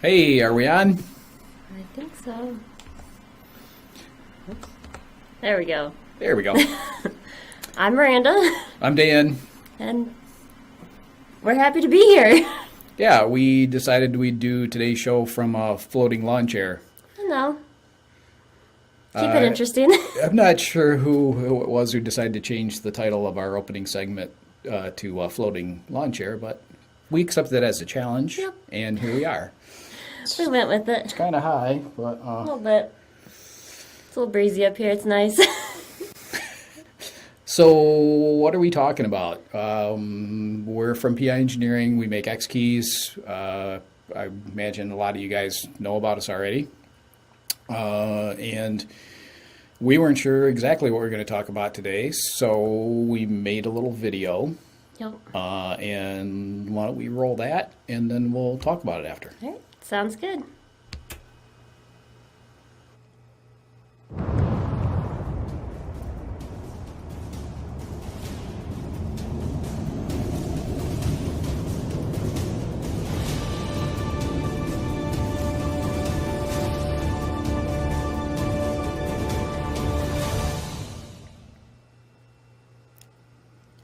Hey, are we on? I think so. Oops. There we go. There we go. I'm Miranda, I'm Dan. and we're happy to be here. Yeah, we decided we'd do today's show from a floating lawn chair. No. Keep it interesting. I'm not sure who it was who decided to change the title of our opening segment to floating lawn chair, but we accepted it as a challenge, Yep. and here we are. We went with it. It's kind of high, but A little bit. It's a little breezy up here. It's nice. so what are we talking about? We're from PI Engineering. We make Xkeys. I imagine a lot of you guys know about us already. And we weren't sure exactly what we were going to talk about today, so we made a little video. Yep. And why don't we roll that, and then we'll talk about it after. All right. Sounds good.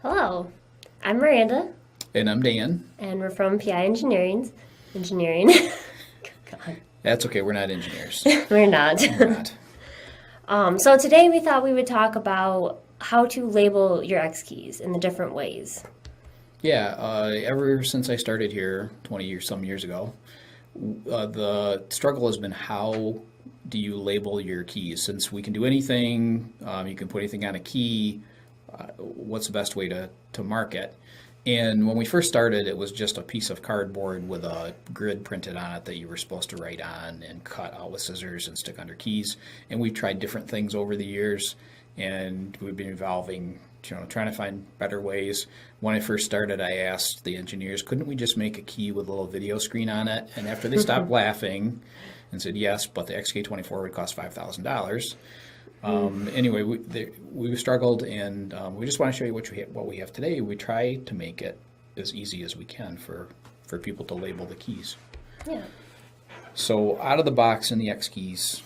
Hello, I'm Miranda, And I'm Dan. and we're from PI Engineering. God, That's okay, we're not engineers. we're not. We're not. So today we thought we would talk about how to label your Xkeys in the different ways. Yeah, ever since I started here 20 years, some years ago, the struggle has been how do you label your keys? Since we can do anything, you can put anything on a key, what's the best way to mark it? And when we first started, it was just a piece of cardboard with a grid printed on it that you were supposed to write on and cut out with scissors and stick under keys. And we've tried different things over the years, and we've been evolving, trying to find better ways. When I first started, I asked the engineers, couldn't we just make a key with a little video screen on it? And after they stopped laughing and said yes, but the XK24 would cost $5,000. Anyway, we struggled, and we just want to show you what we have today. We try to make it as easy as we can for people to label the keys. Yeah. So out of the box in the Xkeys,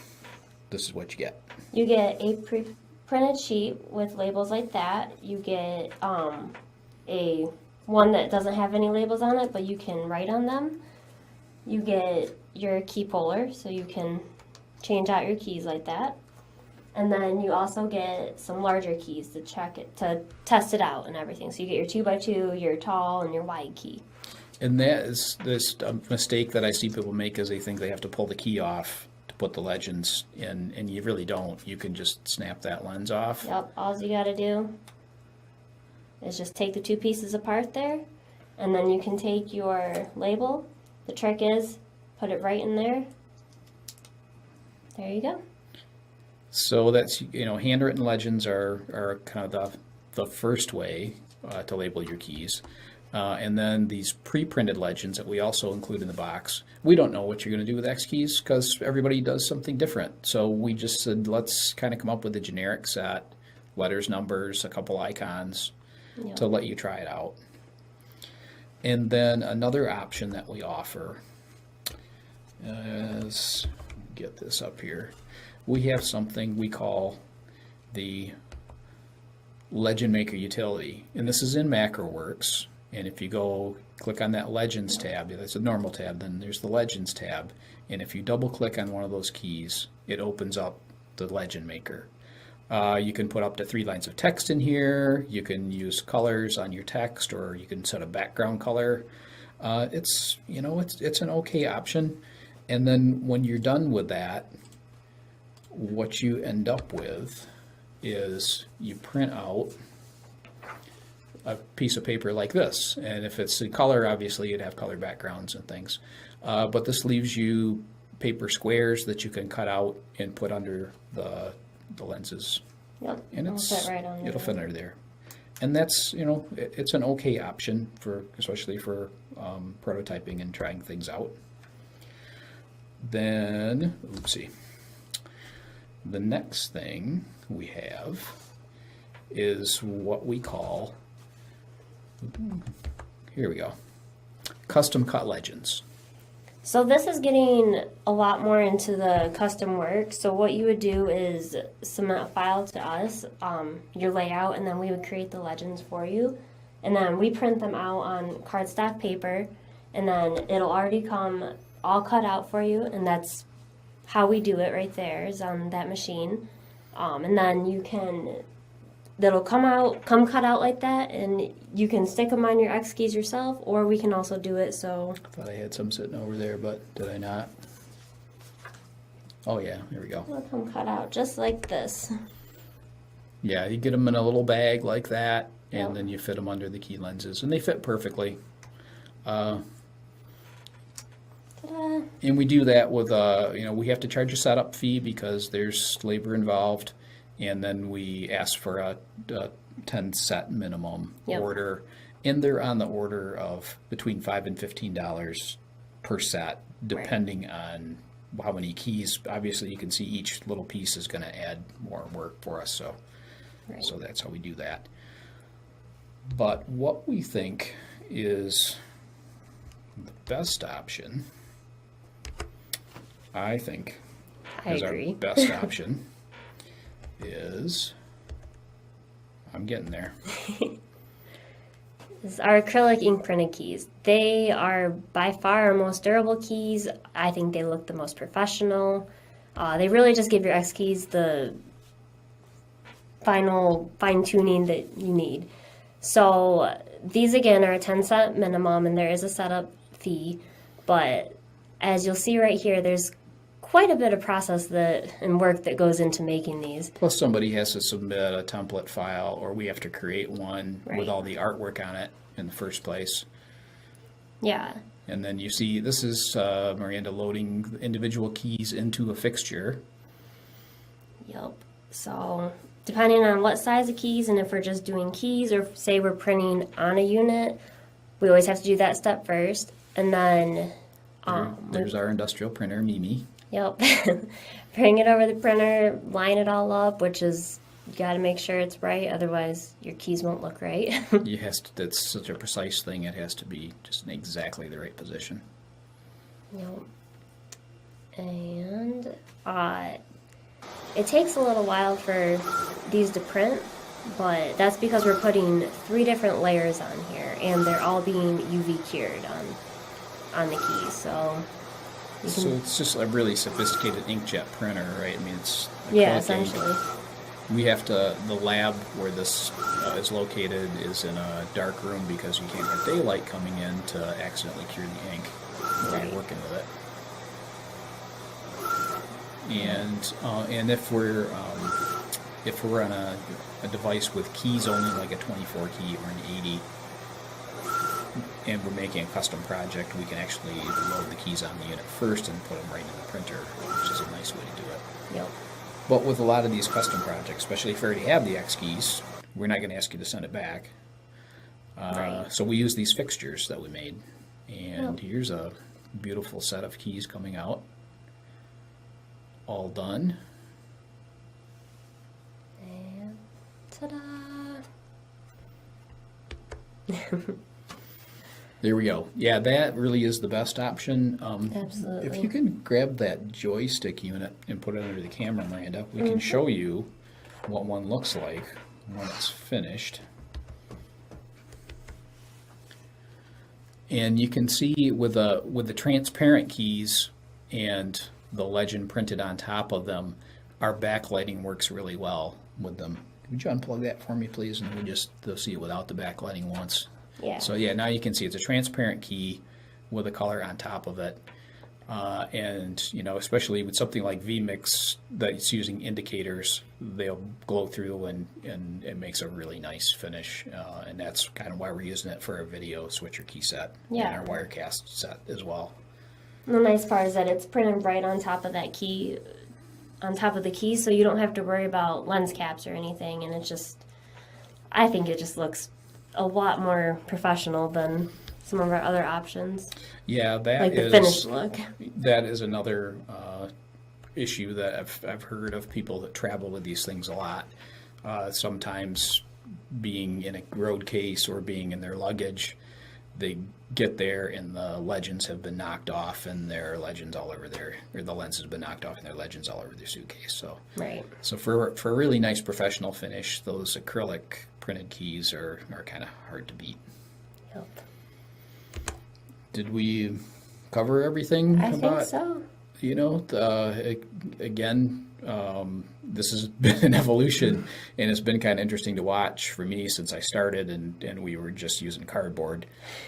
this is what you get. You get a pre-printed sheet with labels like that. You get a one that doesn't have any labels on it, but you can write on them. You get your key puller, so you can change out your keys like that. And then you also get some larger keys to check it, to test it out and everything. So you get your 2x2, your tall, and your wide key. And that is this mistake that I see people make is they think they have to pull the key off to put the legends in, and you really don't. You can just snap that lens off. Yep, all you gotta do is just take the two pieces apart there, and then you can take your label. The trick is, put it right in there. There you go. So that's, handwritten legends are kind of the first way to label your keys. And then these pre-printed legends that we also include in the box. We don't know what you're going to do with Xkeys because everybody does something different. So we just said, let's kind of come up with a generic set, letters, numbers, a couple icons to let you try it out. And then another option that we offer is, get this up here. We have something we call the Legend Maker utility, and this is in MacroWorks. And if you go click on that Legends tab, that's a normal tab, then there's the Legends tab. And if you double click on one of those keys, it opens up the Legend Maker. You can put up to 3 lines of text in here. You can use colors on your text, or you can set a background color. It's an okay option. And then when you're done with that, what you end up with is you print out a piece of paper like this. And if it's in color, obviously you'd have color backgrounds and things. But this leaves you paper squares that you can cut out and put under the lenses. Yep, And it'll fit right on there. it'll fit under there. And that's, it's an okay option especially for prototyping and trying things out. Then, the next thing we have is what we call, here we go, custom cut legends. So this is getting a lot more into the custom work. So what you would do is submit a file to us, your layout, and then we would create the legends for you. And then we print them out on cardstock paper, and then it'll already come all cut out for you, and that's how we do it right there is on that machine. And then that'll come cut out like that, and you can stick them on your Xkeys yourself, or we can also do it so. I thought I had some sitting over there, but did I not? Oh yeah, here we go. They'll come cut out just like this. Yeah, you get them in a little bag like that, and Yep. then you fit them under the key lenses, and they fit perfectly. Ta-da. And we do that with, we have to charge a setup fee because there's labor involved, and then we ask for a 10 set minimum Yep. order, and they're on the order of between $5 and $15 per set, depending on how many keys. Obviously, you can see each little piece is going to add more work for us, so Right. so that's how we do that. But what we think is the best option, I think, I is agree. our best option is, I'm getting there. This is our acrylic ink printed keys. They are by far our most durable keys. I think they look the most professional. They really just give your Xkeys the final fine tuning that you need. So these again are a 10 set minimum, and there is a setup fee. But as you'll see right here, there's quite a bit of process and work that goes into making these. Plus somebody has to submit a template file, or we have to create one Right. with all the artwork on it in the first place. Yeah. And then you see, this is Miranda loading individual keys into a fixture. Yep. So depending on what size of keys, and if we're just doing keys, or say we're printing on a unit, we always have to do that step first. And then, There's our industrial printer, Mimi. yep, bring it over the printer, line it all up, which is, you got to make sure it's right, otherwise your keys won't look right. That's such a precise thing, it has to be just in exactly the right position. Yep. And it takes a little while for these to print, but that's because we're putting 3 different layers on here, and they're all being UV cured on the keys. So you can, So it's just a really sophisticated inkjet printer, right? I mean, it's yeah, acrylic ink. essentially. We have to, the lab where this is located is in a dark room because you can't have daylight coming in to accidentally cure the ink while Right. you're working with it. And if we're on a device with keys only, like a 24 key or an 80, and we're making a custom project, we can actually load the keys on the unit first and put them right in the printer, which is a nice way to do it. Yep. But with a lot of these custom projects, especially if you already have the Xkeys, we're not going to ask you to send it back. Right. So we use these fixtures that we made. And Yep. here's a beautiful set of keys coming out. All done. And ta-da! There we go. Yeah, that really is the best option. Absolutely. If you can grab that joystick unit and put it under the camera, Miranda, we can show you what one looks like when it's finished. And you can see with the transparent keys and the legend printed on top of them, our backlighting works really well with them. Would you unplug that for me, please? And they'll see it without the backlighting once. Yeah. So yeah, now you can see it's a transparent key with a color on top of it. And, especially with something like VMix that's using indicators, they'll glow through and it makes a really nice finish. And that's kind of why we're using it for our video switcher key set Yeah. and our Wirecast set as well. The nice part is that it's printed right on top of that key, on top of the key, so you don't have to worry about lens caps or anything, and I think it just looks a lot more professional than some of our other options, Yeah, like the finished look. That is another issue that I've heard of people that travel with these things a lot. Sometimes being in a road case or being in their luggage, they get there and the legends have been knocked off and their legends all over their, or the lens has been knocked off and their legends all over their suitcase. So Right. so for a really nice professional finish, those acrylic printed keys are kind of hard to beat. Yep. Did we cover everything I about, think so. you know, again, this has been an evolution, and it's been kind of interesting to watch for me since I started, and we were just using cardboard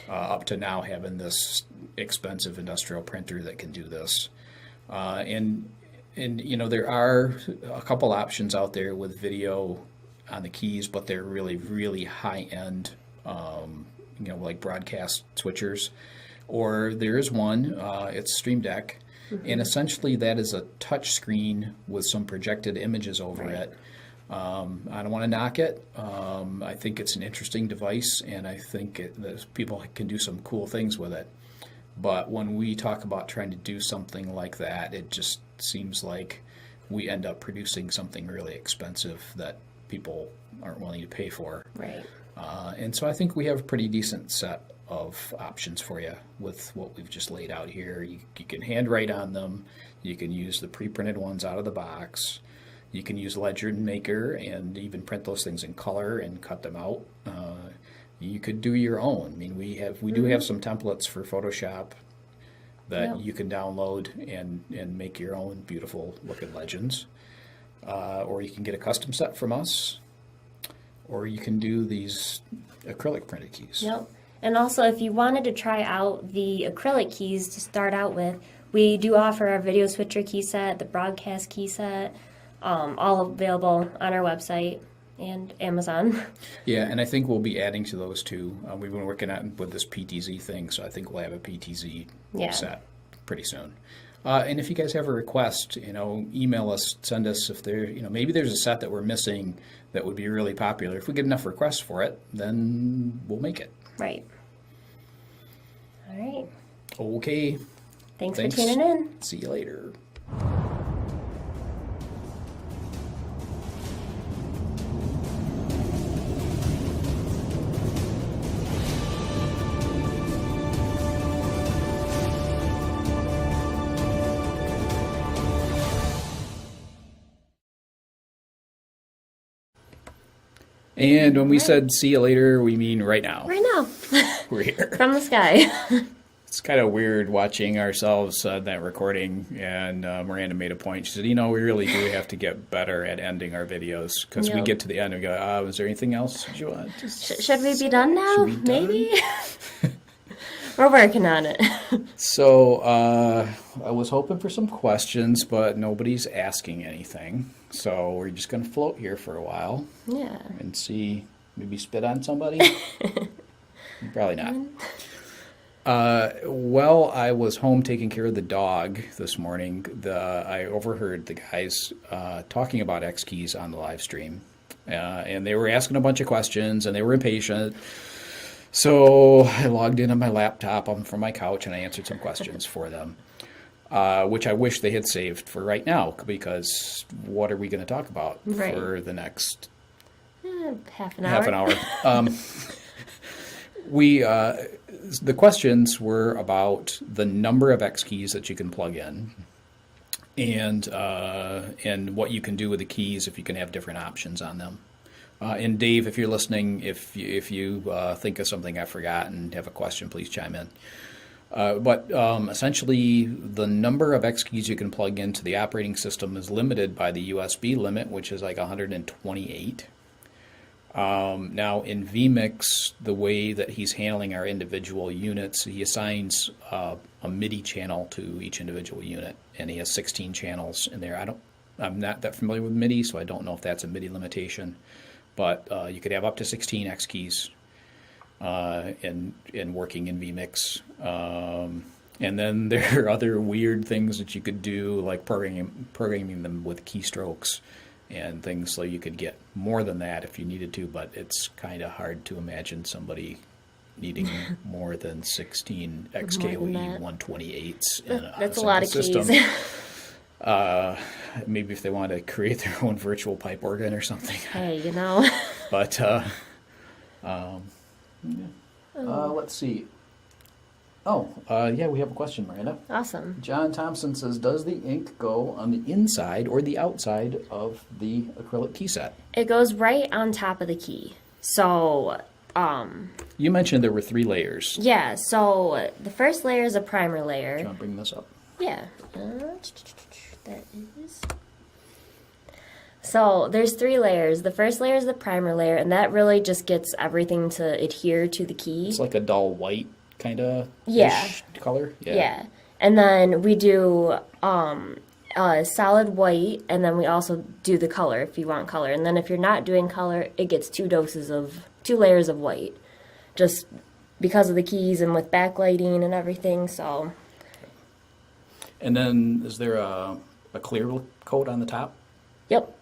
up to now having this expensive industrial printer that can do this. And you know, there are a couple options out there with video on the keys, but they're really, really high end, you know, like broadcast switchers. Or there is one, it's Stream Deck, and essentially that is a touch screen with some projected images over it. I don't want to knock it. I think it's an interesting device, and I think that people can do some cool things with it. But when we talk about trying to do something like that, it just seems like we end up producing something really expensive that people aren't willing to pay for. Right. And so I think we have a pretty decent set of options for you with what we've just laid out here. You can handwrite on them. You can use the pre-printed ones out of the box. You can use Ledger Maker and even print those things in color and cut them out. You could do your own. I mean, we do have some templates for Photoshop that you can download and make your own beautiful looking legends. Or you can get a custom set from us, or you can do these acrylic printed keys. Yep. And also, if you wanted to try out the acrylic keys to start out with, we do offer our video switcher key set, the broadcast key set, all available on our website and Amazon. Yeah, and I think we'll be adding to those too. We've been working on with this PTZ thing, so I think we'll have a PTZ set pretty soon. And if you guys have a request, you know, email us, send us if there, you know, maybe there's a set that we're missing that would be really popular. If we get enough requests for it, then we'll make it. Right. All right. Okay. Thanks for tuning in. See you later. And when we said see you later, we mean right now. Right now. We're here. From the sky. It's kind of weird watching ourselves that recording, and Miranda made a point. She said, you know, we really do have to get better at ending our videos, because we get to the end and we go, is there anything else you want? Should we be done now? Maybe? We're working on it. So I was hoping for some questions, but nobody's asking anything. So we're just going to float here for a while. Yeah. And see, maybe spit on somebody? Probably not. Well, I was home taking care of the dog this morning. I overheard the guys talking about Xkeys on the live stream. And they were asking a bunch of questions, and they were impatient. So I logged in on my laptop from my couch, and I answered some questions for them, which I wish they had saved for right now, because what are we going to talk about for the next half an hour? The questions were about the number of Xkeys that you can plug in, and what you can do with the keys if you can have different options on them. And Dave, if you're listening, if you think of something I forgot and have a question, please chime in. But essentially, the number of Xkeys you can plug into the operating system is limited by the USB limit, which is like 128. Now, in vMix, the way that he's handling our individual units, he assigns a MIDI channel to each individual unit, and he has 16 channels in there. I'm not that familiar with MIDI, so I don't know if that's a MIDI limitation. But you could have up to 16 Xkeys in working in vMix. And then there are other weird things that you could do, like programming them with keystrokes and things, so you could get more than that if you needed to, but it's kind of hard to imagine somebody needing more than 16 XKOE 128s in That's a lot of system. keys. Maybe if they want to create their own virtual pipe organ or something. Hey, you know. But Let's see. Yeah, we have a question, Miranda. Awesome. John Thompson says, does the ink go on the inside or the outside of the acrylic key set? It goes right on top of the key. So, You mentioned there were 3 layers. yeah, so the first layer is a primer layer. Do you want to bring this up? Yeah. That is. So there's 3 layers. The first layer is the primer layer, and that really just gets everything to adhere to the key. It's like a dull white kind of Yeah. color. Yeah. And then we do solid white, and then we also do the color if you want color. And then if you're not doing color, it gets 2 layers of white, just because of the keys and with backlighting and everything. So. And then is there a clear coat on the top? Yep.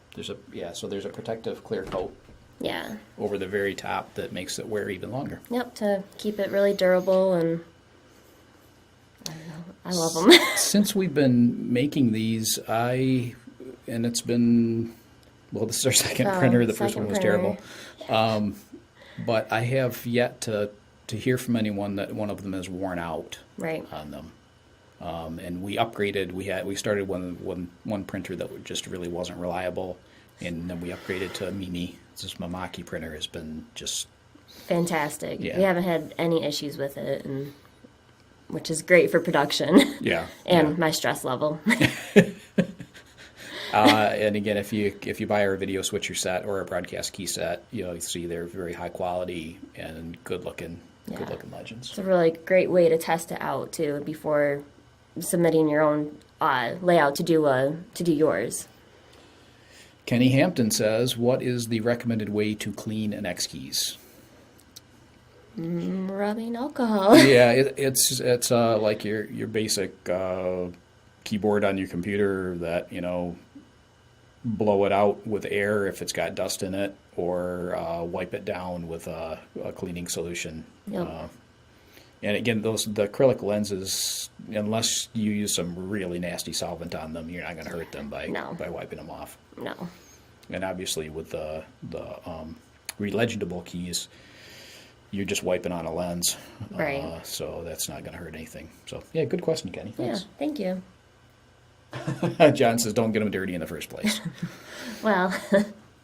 So there's a protective clear coat Yeah. over the very top that makes it wear even longer. Yep. To keep it really durable, and I don't know. I love them. Since we've been making these, and it's been, well, this is our second printer. The first one was terrible. But I have yet to hear from anyone that one of them is worn out Right. on them. And we upgraded. We started one printer that just really wasn't reliable, and then we upgraded to Mimi. This Mamaki printer has been just Fantastic. Yeah. We haven't had any issues with it, and which is great for production yeah. and my stress level. And again, if you buy our video switcher set or a broadcast key set, you see they're very high quality and good looking legends. It's a really great way to test it out too before submitting your own layout to do yours. Kenny Hampton says, "What is the recommended way to clean an Xkeys?" Rubbing alcohol. Yeah, it's like your basic keyboard on your computer that blow it out with air if it's got dust in it, or wipe it down with a cleaning solution. Yep. And again, the acrylic lenses, unless you use some really nasty solvent on them, you're not going to hurt them by wiping them off. No. And obviously with the relegible keys, you're just wiping on a lens. Right. So that's not going to hurt anything. So yeah, good question, Kenny. Thanks. Yeah. Thank you. John says, don't get them dirty in the first place. Well.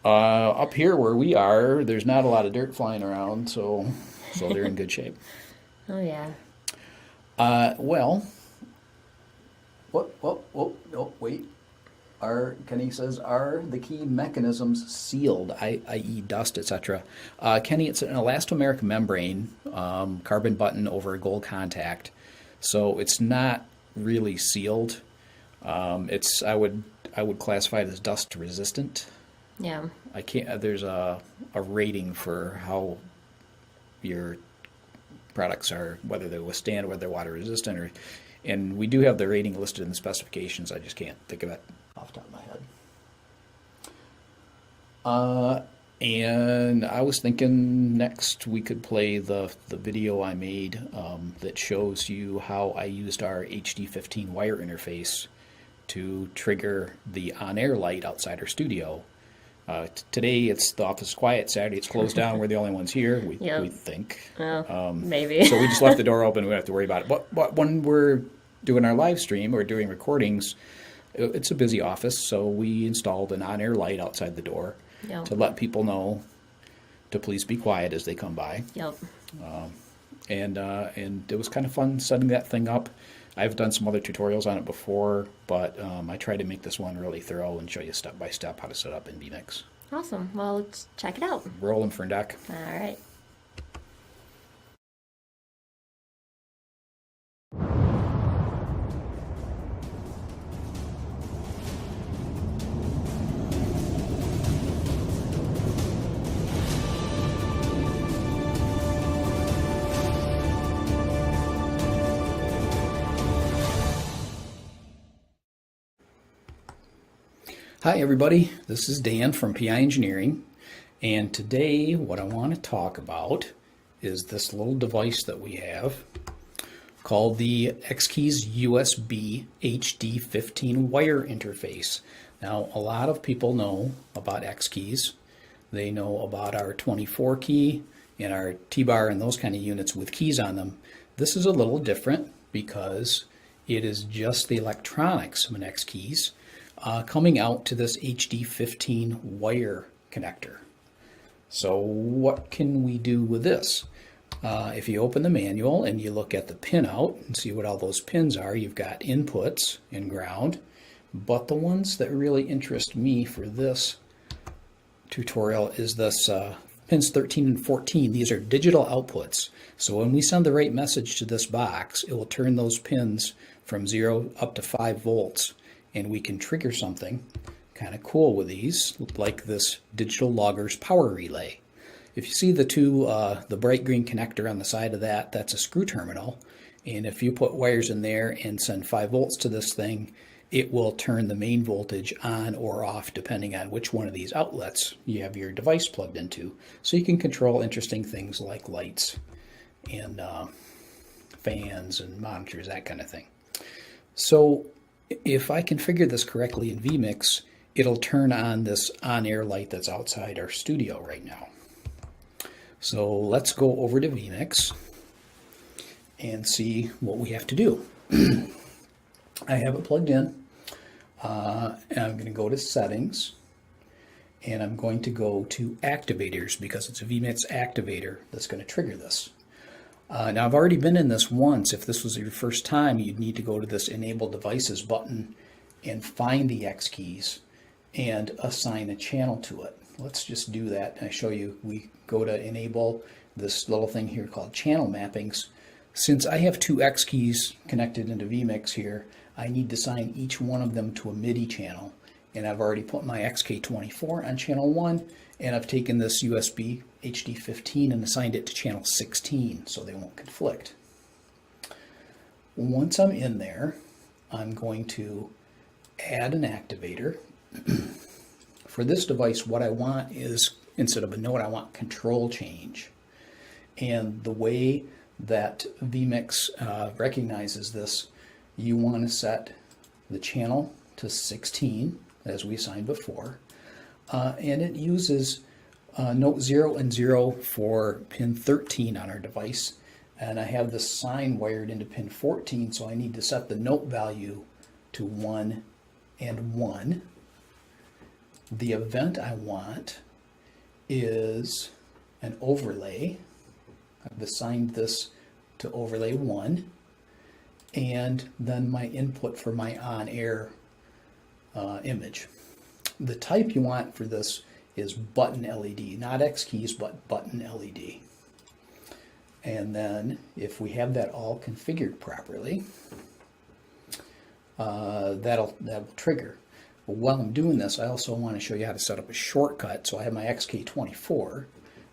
Up here where we are, there's not a lot of dirt flying around, so they're in good shape. Oh yeah. Well. Wait. Kenny says, are the key mechanisms sealed, i.e. dust, etc.? Kenny, it's an elastomeric membrane, carbon button over a gold contact, so it's not really sealed. I would classify it as dust resistant. Yeah. I can't. There's a rating for how your products are, whether they withstand, whether they're water resistant, and we do have the rating listed in the specifications. I just can't think of it off the top of my head. And I was thinking next we could play the video I made that shows you how I used our HD15 wire interface to trigger the on-air light outside our studio. Today the office is quiet. Saturday it's closed down. We're the only ones here. We think. Maybe. So we just left the door open. We don't have to worry about it. But when we're doing our live stream or doing recordings, it's a busy office. So we installed an on-air light outside the door to let people know to please be quiet as they come by. Yep. And it was kind of fun setting that thing up. I've done some other tutorials on it before, but I tried to make this one really thorough and show you step by step how to set up in vMix. Awesome. Well, let's check it out. Rolling for a deck. All right. Hi everybody, this is Dan from PI Engineering, and today what I want to talk about is this little device that we have called the Xkeys USB HD15 wire interface. Now, a lot of people know about Xkeys. They know about our 24 key and our T-bar and those kind of units with keys on them. This is a little different because it is just the electronics of an Xkeys coming out to this HD15 wire connector. So what can we do with this? If you open the manual and you look at the pinout and see what all those pins are, you've got inputs and ground. But the ones that really interest me for this tutorial is this pins 13 and 14. These are digital outputs. So when we send the right message to this box, it will turn those pins from 0 up to 5 volts. And we can trigger something kind of cool with these, like this digital loggers power relay. If you see the bright green connector on the side of that, that's a screw terminal. And if you put wires in there and send 5 volts to this thing, it will turn the main voltage on or off depending on which one of these outlets you have your device plugged into. So you can control interesting things like lights and fans and monitors, that kind of thing. So if I configure this correctly in vMix, it'll turn on this on-air light that's outside our studio right now. So let's go over to vMix and see what we have to do. I have it plugged in, and I'm going to go to settings, and I'm going to go to activators because it's a vMix activator that's going to trigger this. Now I've already been in this once. If this was your first time, you'd need to go to this enable devices button and find the Xkeys and assign a channel to it. Let's just do that. I show you, we go to enable this little thing here called channel mappings. Since I have 2 Xkeys connected into vMix here, I need to assign each one of them to a MIDI channel. And I've already put my XK24 on channel 1, and I've taken this USB HD15 and assigned it to channel 16 so they won't conflict. Once I'm in there, I'm going to add an activator. For this device, what I want is, instead of a note, I want control change. And the way that vMix recognizes this, you want to set the channel to 16, as we assigned before. And it uses note 0 and 0 for pin 13 on our device. And I have this sign wired into pin 14, so I need to set the note value to 1 and 1. The event I want is an overlay. I've assigned this to overlay 1, and then my input for my on-air image. The type you want for this is button LED, not Xkeys, but button LED. And then if we have that all configured properly, that'll trigger. But while I'm doing this, I also want to show you how to set up a shortcut. So I have my XK24.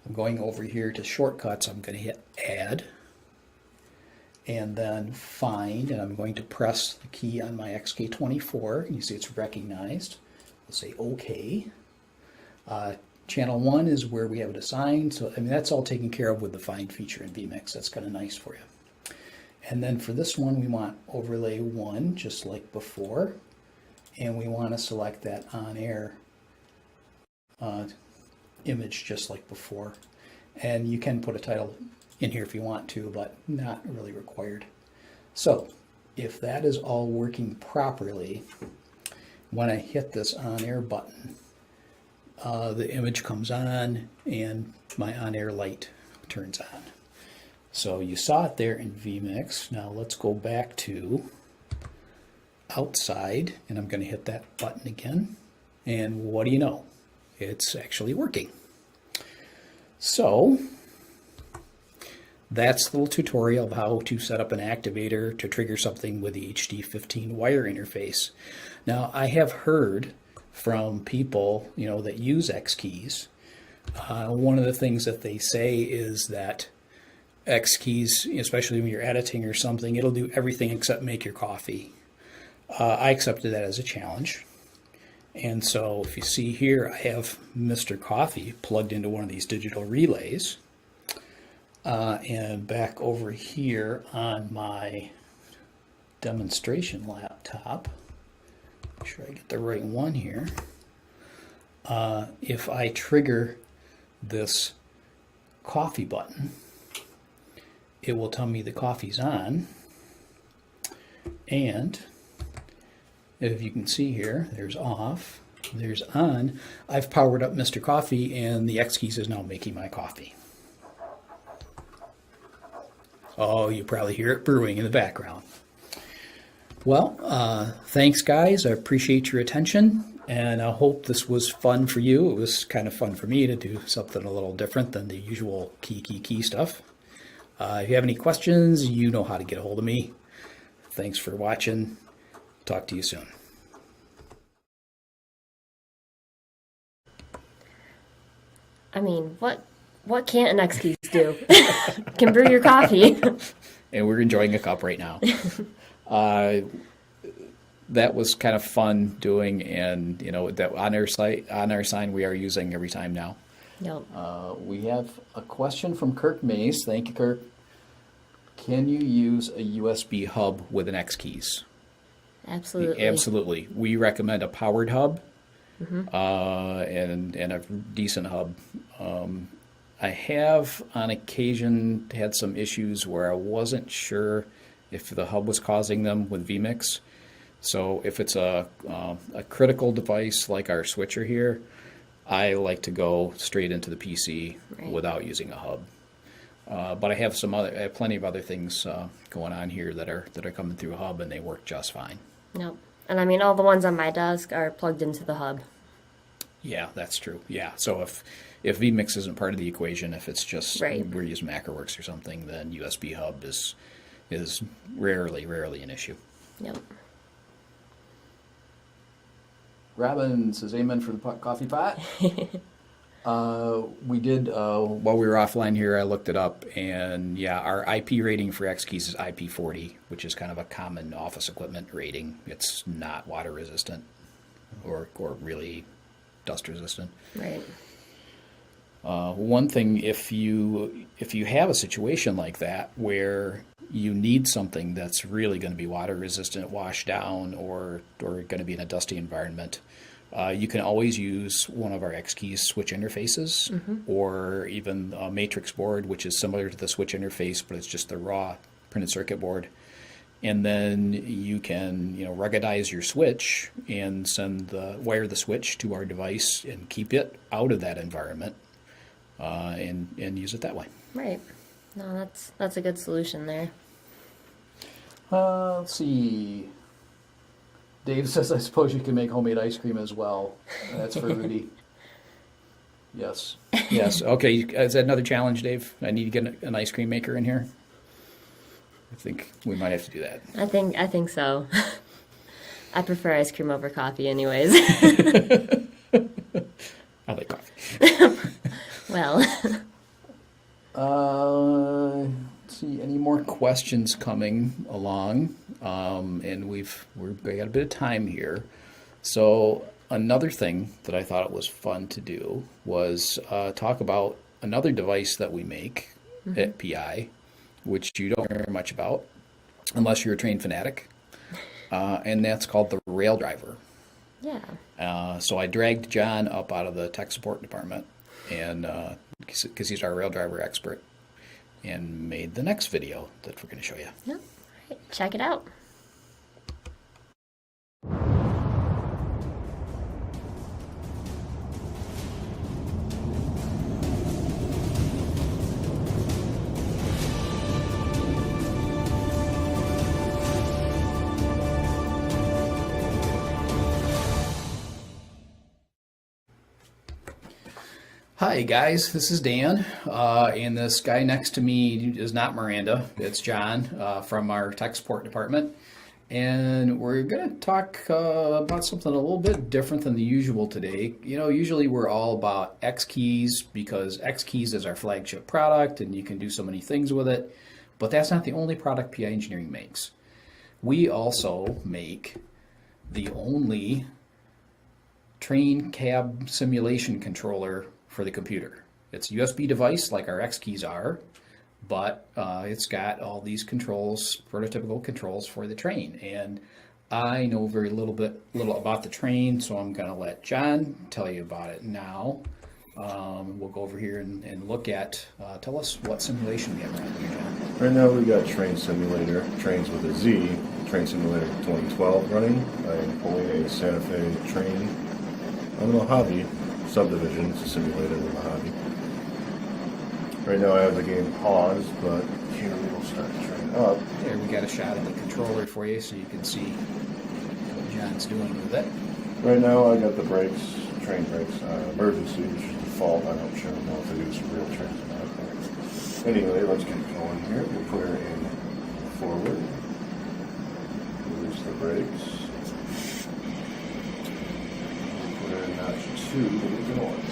I'm going over here to shortcuts. I'm going to hit add and then find, and I'm going to press the key on my XK24. You see it's recognized. We'll say OK. Channel 1 is where we have it assigned. So I mean that's all taken care of with the find feature in vMix. That's kind of nice for you. And then for this one, we want overlay 1, just like before. And we want to select that on-air image just like before. And you can put a title in here if you want to, but not really required. So if that is all working properly, when I hit this on-air button, the image comes on and my on-air light turns on. So you saw it there in vMix. Now let's go back to outside, and I'm going to hit that button again. And what do you know? It's actually working. So that's the little tutorial of how to set up an activator to trigger something with the HD15 wire interface. Now I have heard from people, that use Xkeys. One of the things that they say is that Xkeys, especially when you're editing or something, it'll do everything except make your coffee. I accepted that as a challenge. And so if you see here, I have Mr. Coffee plugged into one of these digital relays. And back over here on my demonstration laptop, make sure I get the right one here. If I trigger this coffee button, it will tell me the coffee's on. And if you can see here, there's off, there's on. I've powered up Mr. Coffee, and the Xkeys is now making my coffee. Oh, you probably hear it brewing in the background. Well, thanks, guys. I appreciate your attention, and I hope this was fun for you. It was kind of fun for me to do something a little different than the usual key stuff. If you have any questions, you know how to get a hold of me. Thanks for watching. Talk to you soon. I mean, what can't an Xkeys do? Can brew your coffee. And we're enjoying a cup right now. That was kind of fun doing, and that on our site, on our sign, we are using every time now. Yep. We have a question from Kirk Mays. Thank you, Kirk. Can you use a USB hub with an Xkeys? Absolutely. Absolutely. We recommend a powered hub, and a decent hub. I have on occasion had some issues where I wasn't sure if the hub was causing them with vMix. So if it's a critical device like our switcher here, I like to go straight into the PC without using a hub. But I have plenty of other things going on here that are coming through a hub, and they work just fine. Yep. And I mean, all the ones on my desk are plugged into the hub. Yeah, that's true. Yeah. So if vMix isn't part of the equation, if it's just we're using MacroWorks or something, then USB hub is rarely an issue. Yep. Robin says amen for the coffee pot. We did, while we were offline here, I looked it up, and yeah, our IP rating for Xkeys is IP40, which is kind of a common office equipment rating. It's not water resistant or really dust resistant. Right. One thing, if you have a situation like that where you need something that's really going to be water resistant, wash down, or going to be in a dusty environment, you can always use one of our Xkeys switch interfaces, or even a matrix board, which is similar to the switch interface, but it's just the raw printed circuit board. And then you can, ruggedize your switch and wire the switch to our device and keep it out of that environment, and use it that way. Right. No, that's a good solution there. Let's see. Dave says, I suppose you can make homemade ice cream as well. That's for Rudy. Yes. Yes. Okay. Is that another challenge, Dave? I need to get an ice cream maker in here. I think we might have to do that. I think so. I prefer ice cream over coffee anyways. I like coffee. Well. Let's see, any more questions coming along? And we got a bit of time here. So another thing that I thought it was fun to do was talk about another device that we make at PI, which you don't hear much about unless you're a trained fanatic, and that's called the Rail Driver. Yeah. So I dragged John up out of the tech support department, and because he's our Rail Driver expert, and made the next video that we're going to show you. Yep. All right. Check it out. Hi guys, this is Dan, and this guy next to me is not Miranda, it's John from our tech support department, and we're going to talk about something a little bit different than the usual today. Usually we're all about Xkeys because Xkeys is our flagship product and you can do so many things with it, but that's not the only product PI Engineering makes. We also make the only train cab simulation controller for the computer. It's a USB device like our Xkeys are, but it's got all these controls, prototypical controls for the train. And I know very little about the train, so I'm going to let John tell you about it now. We'll go over here and look at, tell us what simulation we have running here, John. Right now we got Train Simulator, Trains with a Z, Train Simulator 2012 running. I am pulling a Santa Fe train on the Mojave subdivision. It's a simulator in the Mojave. Right now I have the game paused, but here we will start the train up. There, we got a shot of the controller for you so you can see what John's doing with it. Right now I got the brakes, train brakes, emergency, which is default. I don't sure know if they use real trains or not. But anyway, let's get going here. We'll put her in forward. Release the brakes. Put her in notch 2 to get going.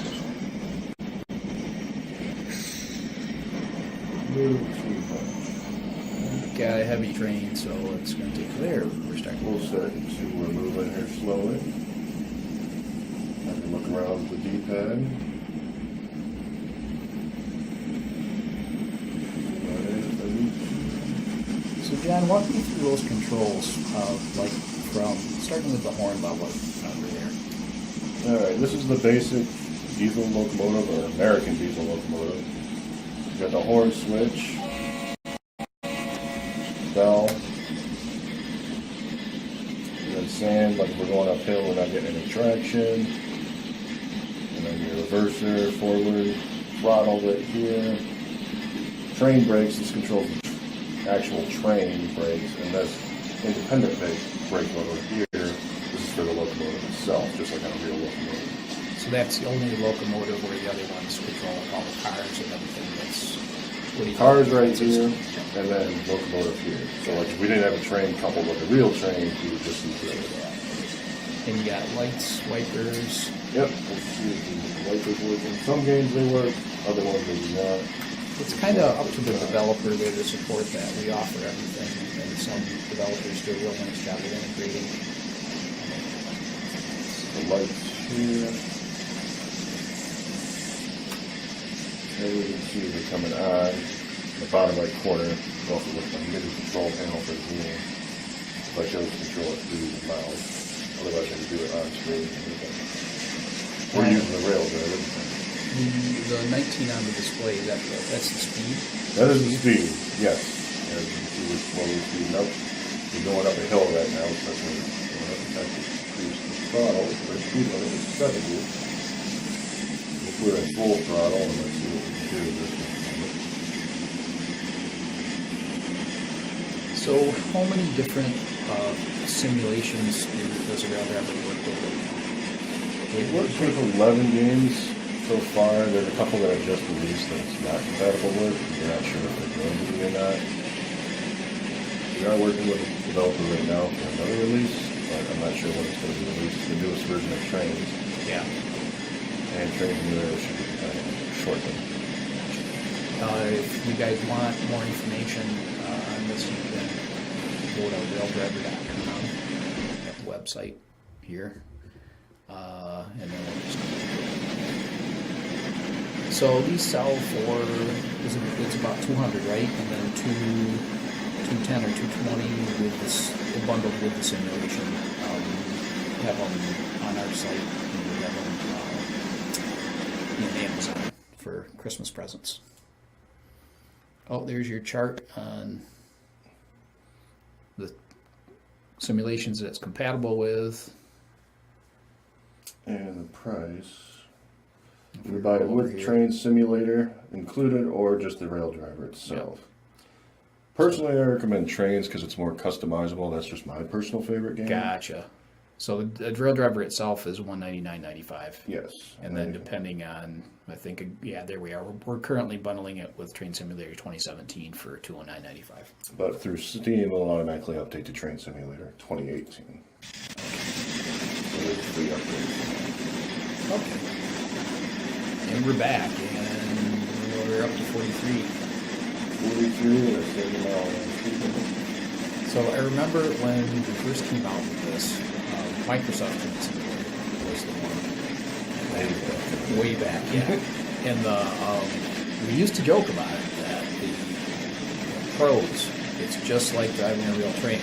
Move too much. Got a heavy train, so it's going to take there. We're starting. We'll start to, we're moving here slowly. I can look around the D-pad. So John, walk me through those controls, like from starting with the horn level over there. Alright, this is the basic diesel locomotive, or American diesel locomotive. You got the horn switch, bell, and then sand, like if we're going uphill, we're not getting any traction. And then your reverser, forward, throttle right here. Train brakes, this controls the actual train brakes, and that's independent brake motor here. This is for the locomotive itself, just like on a real locomotive. So that's the only locomotive where the other ones control all the cars and everything. That's what do you Cars call it? right here, and then locomotive here. So like if we didn't have a train coupled with a real train, we would just use it. And you got lights, wipers. Yep, let's see if the wipers work. In some games they work, other ones they do not. It's kind of up to the developer there to support that. We offer everything, and some developers do a real nice job of integrating. The lights here. There we can see they're coming on. The bottom right corner is also with the MIDI control panel for the game. If I chose to control it through the mouse. Otherwise I can do it on screen. We're using the rail driver. The 19 on the display, that's the speed? That is the speed, yes. As you can see, we're slowly speeding up. We're going up a hill right now, so that's when we're going to have to increase the throttle. Our speed limit is 70. If we're at full throttle, and let's see what we can do with this one. So how many different simulations does a rail driver work with? We've worked with 11 games so far. There's a couple that I've just released that it's not compatible with. We're not sure if they're going to be or not. We are working with a developer right now for another release, but I'm not sure when it's going to be released. The newest version of Trains. Yeah. And Trains Mirror should be shortly. If you guys want more information on this, you can go to raildriver.com at the website here. And then we'll just... So these sell for, it's about 200, right? And then 210 or 220 with this, bundled with the simulation. We have them on our site, and we have them in Amazon for Christmas presents. Oh, there's your chart on the simulations that it's compatible with. And the price. You buy it with Train Simulator included or just the rail driver itself. Yep. Personally, I recommend Trains because it's more customizable. That's just my personal favorite game. Gotcha. So the rail driver itself is $199.95. Yes. And then depending on, I think, yeah, there we are. We're currently bundling it with Train Simulator 2017 for $209.95. But through Steam, it'll automatically update to Train Simulator 2018. So it's free update. Okay. And we're back, and we're up to 43. 43 and a 70 mile. So I remember when we first came out with this, Microsoft Train Simulator was the one. Way back, yeah. And we used to joke about it, that the pros, it's just like driving a real train.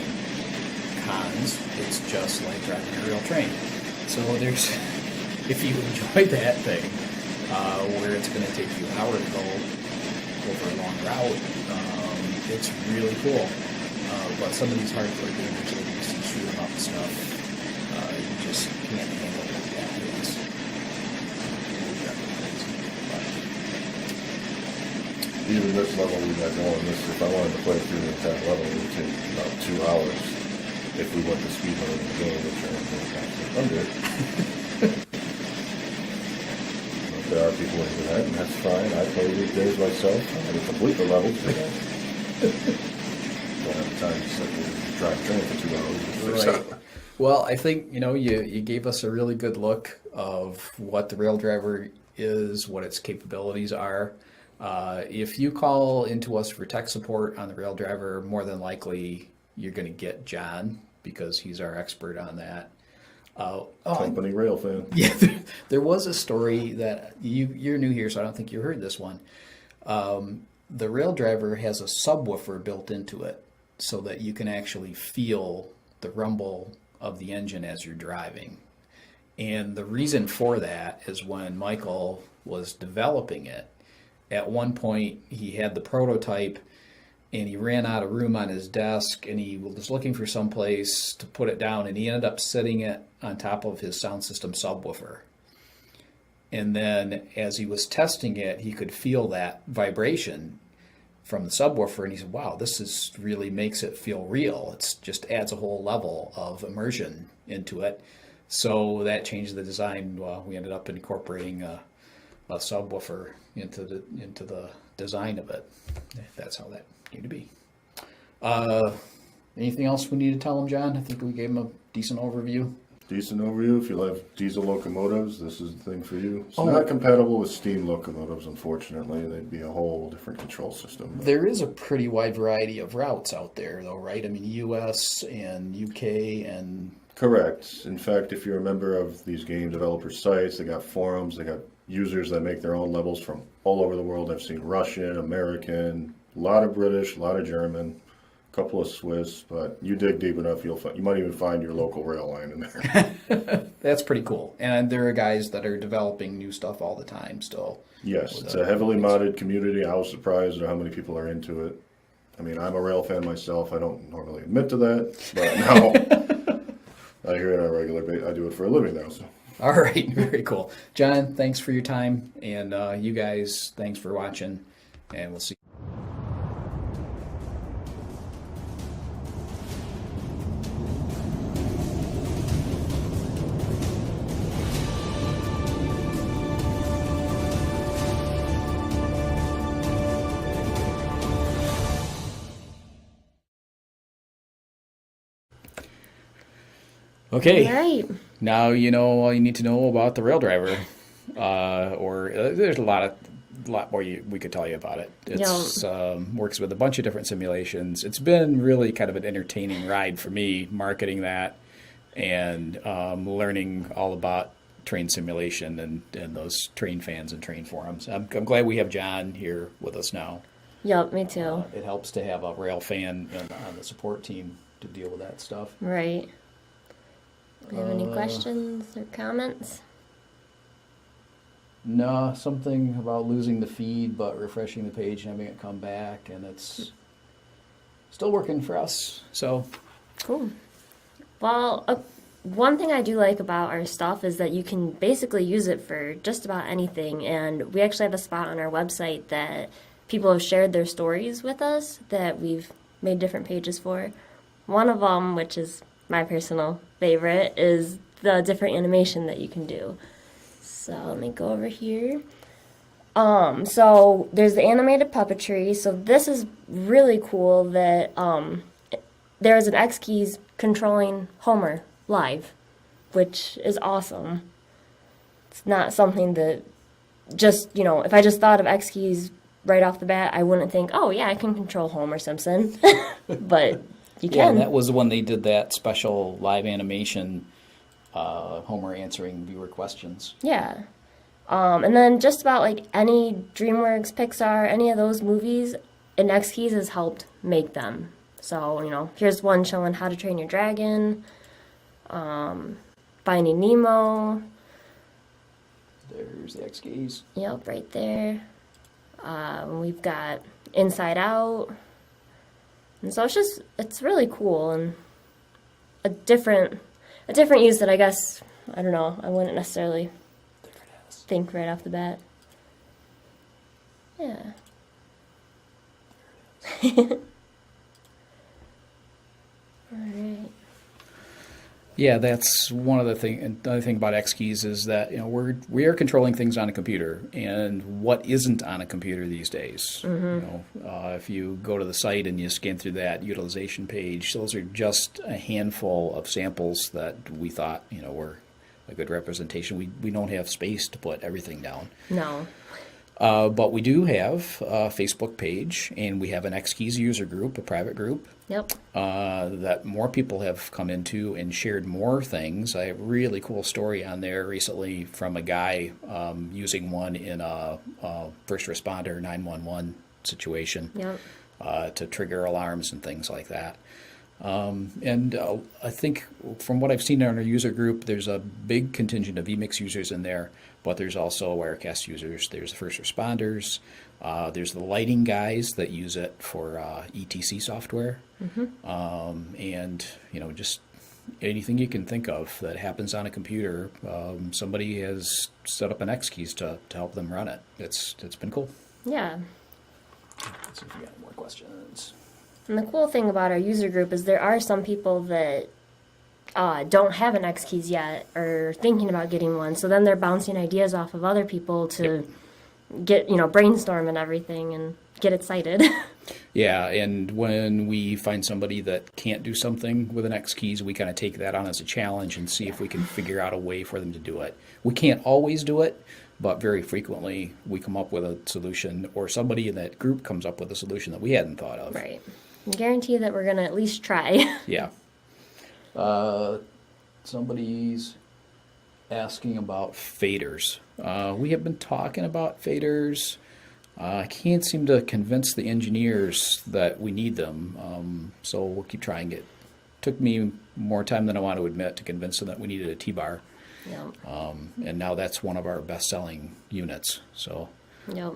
Cons, it's just like driving a real train. So there's, if you enjoy that thing, where it's going to take you an hour to go over a long route. It's really cool. But some of these hardcore gamers that you see shoot 'em up and stuff, you just can't handle it that pace. Even this level we got going, if I wanted to play through the entire level, it would take about 2 hours if we went to speed mode in the game, which I don't think actually under it. But there are people into that, and that's fine. I play these days myself. I to complete the levels. Don't have time to sit there and drive train for 2 hours. Right. Well, I think, you gave us a really good look of what the rail driver is, what its capabilities are. If you call into us for tech support on the rail driver, more than likely you're going to get John because he's our expert on that. Company rail fan. Yeah, there was a story that you're new here, so I don't think you heard this one. The rail driver has a subwoofer built into it so that you can actually feel the rumble of the engine as you're driving. And the reason for that is when Michael was developing it, at one point he had the prototype and he ran out of room on his desk and he was looking for some place to put it down, and he ended up setting it on top of his sound system subwoofer. And then as he was testing it, he could feel that vibration from the subwoofer, and he said, wow, this is really makes it feel real. It just adds a whole level of immersion into it. So that changed the design. Well, we ended up incorporating a subwoofer into the design of it. That's how that came to be. Anything else we need to tell him, John? I think we gave him a decent overview. Decent overview. If you love diesel locomotives, this is the thing for you. It's not compatible with steam locomotives, unfortunately. They'd be a whole different control system. There is a pretty wide variety of routes out there, though, right? I mean, US and UK and... Correct. In fact, if you're a member of these game developer sites, they got forums, they got users that make their own levels from all over the world. I've seen Russian, American, a lot of British, a lot of German, a couple of Swiss, but you dig deep enough, you might even find your local rail line in there. That's pretty cool. And there are guys that are developing new stuff all the time still. Yes, it's a heavily modded community. I was surprised at how many people are into it. I mean, I'm a rail fan myself. I don't normally admit to that, but now I hear it on a regular basis. I do it for a living now, so. All right, very cool. John, thanks for your time, and you guys, thanks for watching, and we'll see. Okay. All right. Now you know all you need to know about the rail driver, there's a lot more we could tell you about it. It's works with a bunch of different simulations. It's been really kind of an entertaining ride for me, marketing that and learning all about train simulation and those train fans and train forums. I'm glad we have John here with us now. Yep, me too. It helps to have a rail fan on the support team to deal with that stuff. Right. Do you have any questions or comments? No, something about losing the feed, but refreshing the page and having it come back, and it's still working for us. So Cool. Well, one thing I do like about our stuff is that you can basically use it for just about anything, and we actually have a spot on our website that people have shared their stories with us that we've made different pages for. One of them, which is my personal favorite, is the different animation that you can do. So let me go over here. So there's the animated puppetry. So this is really cool that there's an Xkeys controlling Homer live, which is awesome. It's not something that just, if I just thought of Xkeys right off the bat, I wouldn't think, oh yeah, I can control Homer Simpson. But you can. Yeah, that was when they did that special live animation, Homer answering viewer questions. Yeah. And then just about like any DreamWorks, Pixar, any of those movies, and Xkeys has helped make them. So, here's one showing How to Train Your Dragon, Finding Nemo. There's the Xkeys. Yep, right there. We've got Inside Out. And so it's really cool and a different use that I guess, I don't know, I wouldn't necessarily think right off the bat. Yeah. All right. Yeah, that's one of the thing. And the other thing about Xkeys is that we are controlling things on a computer, and what isn't on a computer these days. If you go to the site and you scan through that utilization page, those are just a handful of samples that we thought were a good representation. We don't have space to put everything down. No. But we do have a Facebook page, and we have an Xkeys user group, a private group. Yep. That more people have come into and shared more things. I have a really cool story on there recently from a guy using one in a first responder 911 situation to trigger alarms and things like that. I think from what I've seen in our user group, there's a big contingent of Emix users in there, but there's also Wirecast users. There's the first responders. There's the lighting guys that use it for ETC software. And, just anything you can think of that happens on a computer, somebody has set up an Xkeys to help them run it. It's been cool. Yeah. Let's see if we got more questions. And the cool thing about our user group is there are some people that don't have an Xkeys yet or thinking about getting one. So then they're bouncing ideas off of other people to get, brainstorm and everything and get excited. Yeah, and when we find somebody that can't do something with an Xkeys, we kind of take that on as a challenge and see if we can figure out a way for them to do it. We can't always do it, but very frequently we come up with a solution, or somebody in that group comes up with a solution that we hadn't thought of. Right. I guarantee that we're going to at least try. Yeah. Somebody's asking about faders. We have been talking about faders. I can't seem to convince the engineers that we need them, so we'll keep trying it. Took me more time than I want to admit to convince them that we needed a T-bar. Yep. And now that's one of our best-selling units. So Yep.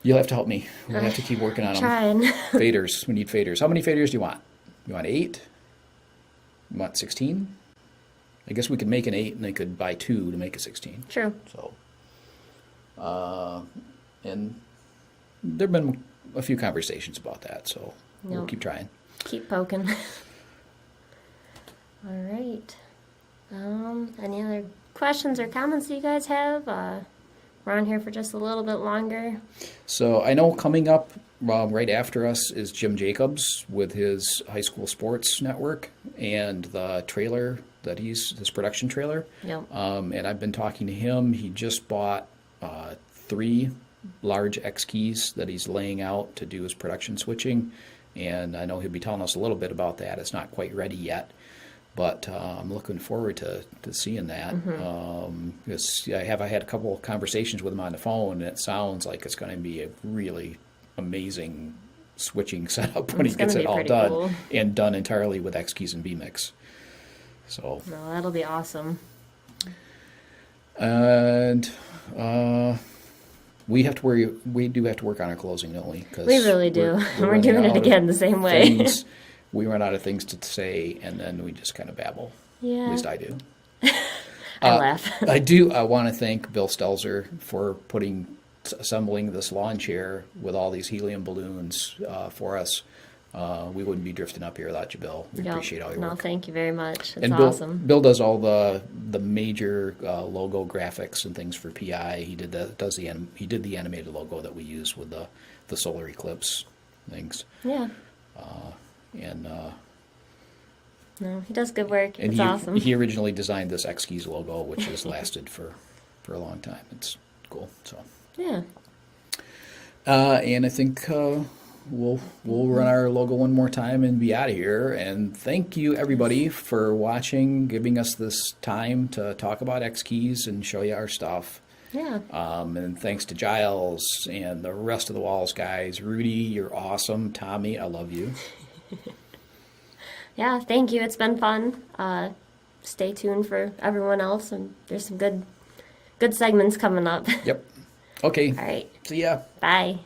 you'll have to help me. We'll have to keep working on them. Trying. Faders. We need faders. How many faders do you want? You want 8? You want 16? I guess we could make an 8 and they could buy 2 to make a 16. True. So, and there have been a few conversations about that, so we'll Yep. keep trying. Keep poking. All right. Any other questions or comments that you guys have? We're on here for just a little bit longer. So I know coming up right after us is Jim Jacobs with his high school sports network and the trailer that his production trailer. Yep. And I've been talking to him. He just bought 3 large Xkeys that he's laying out to do his production switching. And I know he'll be telling us a little bit about that. It's not quite ready yet. But I'm looking forward to seeing that. Because I had a couple of conversations with him on the phone, and it sounds like it's going to be a really amazing switching setup when he gets it all done. Cool. And done entirely with Xkeys and vMix. So. No, that'll be awesome. And we do have to work on our closing, don't we? 'Cause We really do. We're running doing it out of again the same way. things. We run out of things to say, and then we just kind of babble. Yeah. At least I do. I laugh. I want to thank Bill Stelzer for assembling this lawn chair with all these helium balloons for us. We wouldn't be drifting up here without you, Bill. We appreciate all your work. No, thank you very much. It's And Bill, awesome. Bill does all the major logo graphics and things for PI. He did the animated logo that we use with the solar eclipse things. Yeah. And No, he does good work. and It's awesome. he originally designed this Xkeys logo, which has lasted for a long time. It's cool. So Yeah. and I think we'll run our logo one more time and be out of here. And thank you everybody for watching, giving us this time to talk about Xkeys and show you our stuff. Yeah. And thanks to Giles and the rest of the Walls guys. Rudy, you're awesome. Tommy, I love you. Yeah, thank you. It's been fun. Stay tuned for everyone else, and there's some good good segments coming up. Yep. Okay. All right. See ya. Bye.